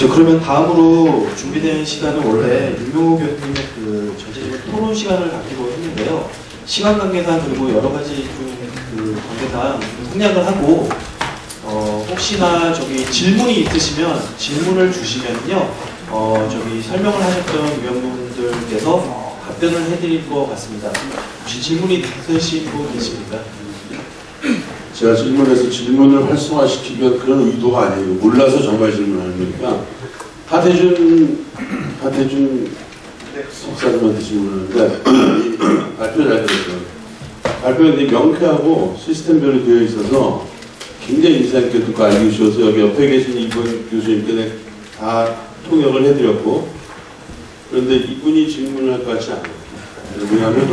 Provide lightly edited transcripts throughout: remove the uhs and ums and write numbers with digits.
그러면 다음으로 준비된 시간은 원래 윤명호 교수님의 그 전체적인 토론 시간을 갖기로 했는데요. 시간 관계상 그리고 여러 가지 그 관계상 생략을 하고 혹시나 질문이 있으시면 질문을 주시면요 설명을 하셨던 위원분들께서 답변을 해드릴 것 같습니다. 혹시 질문이 있으신 분 계십니까? 제가 질문해서 질문을 활성화시키면 그런 의도가 아니에요. 몰라서 정말 질문하는 거니까. 하태준 석사님한테 질문하는데 발표 잘 들었어요. 발표가 되게 명쾌하고 시스템별로 되어 있어서 굉장히 인상 깊게 듣고 알기 쉬워서 여기 옆에 계신 이분 교수님께 다 통역을 해드렸고, 그런데 이분이 질문을 할 것 같지 않아요. 왜냐하면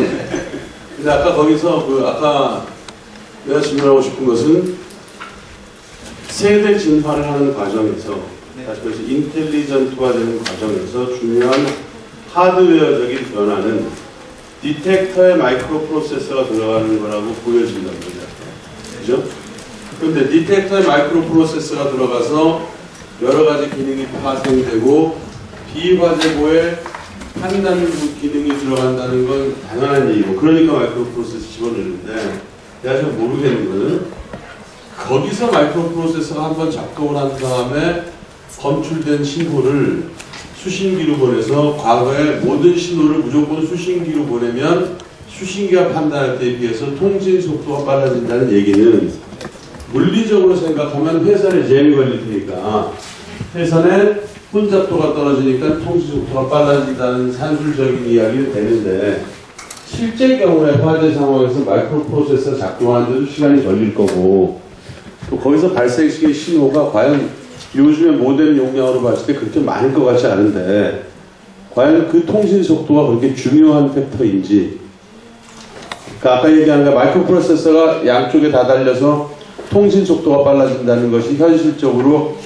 근데 아까 거기서 아까 내가 질문하고 싶은 것은 세대 진화를 하는 과정에서, 다시 말해서 인텔리전트화 되는 과정에서 중요한 하드웨어적인 변화는 디텍터에 마이크로 프로세서가 들어가는 거라고 보여진단 말이야. 그죠? 그런데 디텍터에 마이크로 프로세서가 들어가서 여러 가지 기능이 파생되고 비화재고에 판단 기능이 들어간다는 건 당연한 얘기고, 그러니까 마이크로 프로세서 집어넣는데, 내가 잘 모르겠는 거는 거기서 마이크로 프로세서가 한번 작동을 한 다음에 검출된 신호를 수신기로 보내서, 과거에 모든 신호를 무조건 수신기로 보내면 수신기가 판단할 때에 비해서 통신 속도가 빨라진다는 얘기는, 물리적으로 생각하면 회선에 제한이 걸릴 테니까 회선에 혼잡도가 떨어지니까 통신 속도가 빨라진다는 산술적인 이야기는 되는데, 실제 경우에 화재 상황에서 마이크로 프로세서 작동하는데도 시간이 걸릴 거고, 또 거기서 발생시킨 신호가 과연 요즘의 모델 용량으로 봤을 때 그렇게 많을 것 같지 않은데, 과연 그 통신 속도가 그렇게 중요한 팩터인지. 그러니까 아까 얘기한 거, 마이크로 프로세서가 양쪽에 다 달려서 통신 속도가 빨라진다는 것이 현실적으로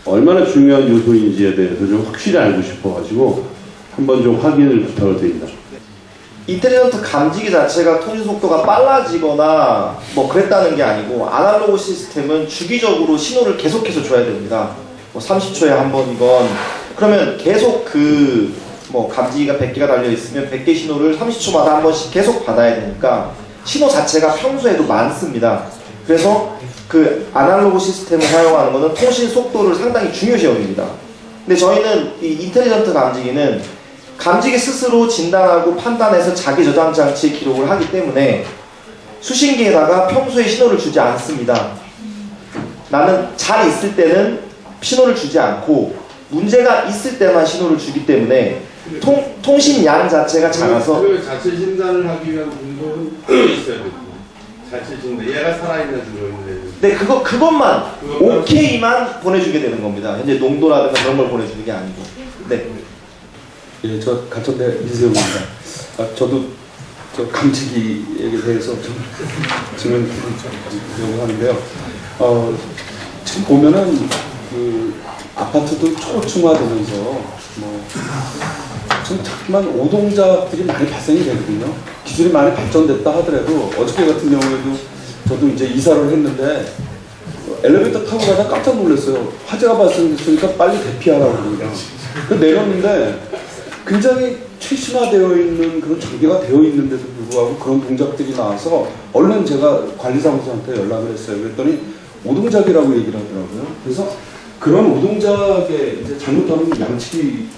얼마나 중요한 요소인지에 대해서 좀 확실히 알고 싶어가지고 한번 좀 확인을 부탁을 드립니다. 인텔리전트 감지기 자체가 통신 속도가 빨라지거나 뭐 그랬다는 게 아니고, 아날로그 시스템은 주기적으로 신호를 계속해서 줘야 됩니다. 뭐 30초에 한 번이건, 그러면 계속 감지기가 100개가 달려있으면 100개 신호를 30초마다 한 번씩 계속 받아야 되니까 신호 자체가 평소에도 많습니다. 그래서 그 아날로그 시스템을 사용하는 것은 통신 속도를 상당히 중요시 여깁니다. 근데 저희는 이 인텔리전트 감지기는 감지기 스스로 진단하고 판단해서 자기 저장 장치에 기록을 하기 때문에 수신기에다가 평소에 신호를 주지 않습니다. 나는 잘 있을 때는 신호를 주지 않고 문제가 있을 때만 신호를 주기 때문에 통신 양 자체가 작아서, 그 자체 진단을 하기 위한 분석은 있어야 되고, 자체 진단, 얘가 살아있나 죽어있는데. 네, 그것만 OK만 보내주게 되는 겁니다. 현재 농도라든가 그런 걸 보내주는 게 아니고. 네. 예, 저 가천대 이세웅입니다. 저도 감지기에 대해서 좀 질문 드리려고 하는데요. 지금 보면은 그 아파트도 초층화되면서 좀 자꾸만 오동작들이 많이 발생이 되거든요. 기술이 많이 발전됐다 하더라도, 어저께 같은 경우에도 저도 이제 이사를 했는데 엘리베이터 타고 가다 깜짝 놀랐어요. 화재가 발생됐으니까 빨리 대피하라고 그러니까. 내렸는데 굉장히 최신화되어 있는 그런 장비가 되어 있는데도 불구하고 그런 동작들이 나와서 얼른 제가 관리사무소한테 연락을 했어요. 그랬더니 오동작이라고 얘기를 하더라고요. 그래서 그런 오동작에 이제 잘못하면 양치기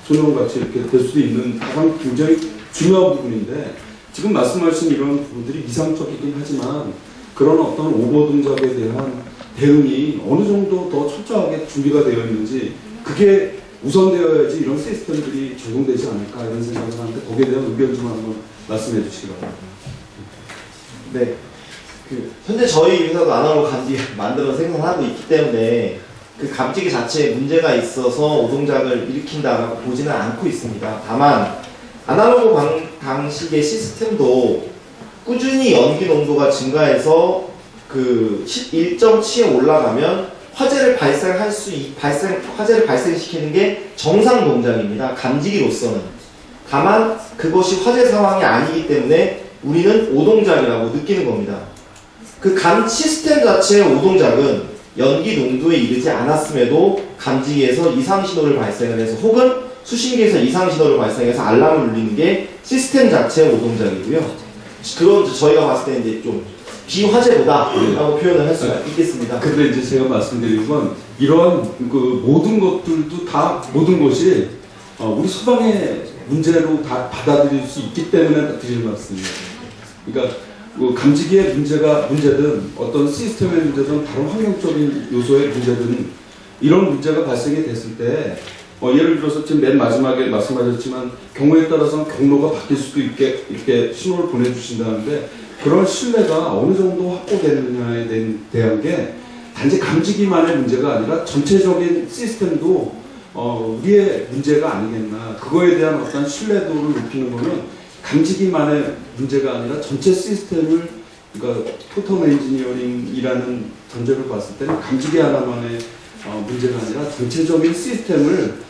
소년같이 이렇게 될 수도 있는 가장 굉장히 중요한 부분인데, 지금 말씀하신 이런 부분들이 이상적이긴 하지만 그런 어떤 오버 동작에 대한 대응이 어느 정도 더 철저하게 준비가 되어 있는지, 그게 우선되어야지 이런 시스템들이 적용되지 않을까 이런 생각을 하는데, 거기에 대한 의견 좀 한번 말씀해 주시기 바랍니다. 네. 현재 저희 회사도 아날로그 감지기 만들어 생산하고 있기 때문에 그 감지기 자체에 문제가 있어서 오동작을 일으킨다라고 보지는 않고 있습니다. 다만 아날로그 방식의 시스템도 꾸준히 연기 농도가 증가해서 그 일정 치에 올라가면 화재를 발생시키는 게 정상 동작입니다. 감지기로서는. 다만 그것이 화재 상황이 아니기 때문에 우리는 오동작이라고 느끼는 겁니다. 그 시스템 자체의 오동작은 연기 농도에 이르지 않았음에도 감지기에서 이상 신호를 발생을 해서 혹은 수신기에서 이상 신호를 발생해서 알람을 울리는 게 시스템 자체의 오동작이고요. 그런 저희가 봤을 때 이제 좀 비화재보다라고 표현을 할 수가 있겠습니다. 근데 이제 제가 말씀드리는 건 이런 그 모든 것들도 다 모든 것이 우리 소방의 문제로 다 받아들일 수 있기 때문에 드리는 말씀입니다. 그러니까 그 감지기의 문제든 어떤 시스템의 문제든 다른 환경적인 요소의 문제든 이런 문제가 발생이 됐을 때 예를 들어서 지금 맨 마지막에 말씀하셨지만 경우에 따라서는 경로가 바뀔 수도 있게 신호를 보내주신다는데 그런 신뢰가 어느 정도 확보되느냐에 대한 게 단지 감지기만의 문제가 아니라 전체적인 시스템도 우리의 문제가 아니겠나. 그거에 대한 어떤 신뢰도를 높이는 거는 감지기만의 문제가 아니라 전체 시스템을, 그러니까 토텀 엔지니어링이라는 전제를 봤을 때는 감지기 하나만의 문제가 아니라 전체적인 시스템을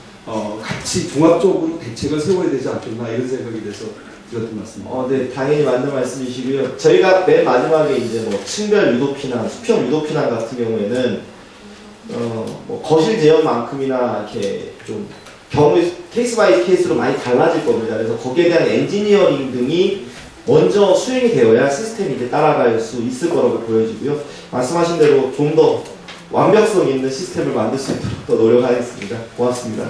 같이 종합적으로 대책을 세워야 되지 않겠나 이런 생각이 돼서 드렸던 말씀입니다. 네, 당연히 맞는 말씀이시고요. 저희가 맨 마지막에 이제 뭐 층별 유도피난, 수평 유도피난 같은 경우에는 뭐 거실 제어만큼이나 이렇게 좀 경우 케이스 바이 케이스로 많이 달라질 겁니다. 그래서 거기에 대한 엔지니어링 등이 먼저 수행이 되어야 시스템이 이제 따라갈 수 있을 거라고 보여지고요. 말씀하신 대로 좀 더 완벽성 있는 시스템을 만들 수 있도록 더 노력하겠습니다. 고맙습니다.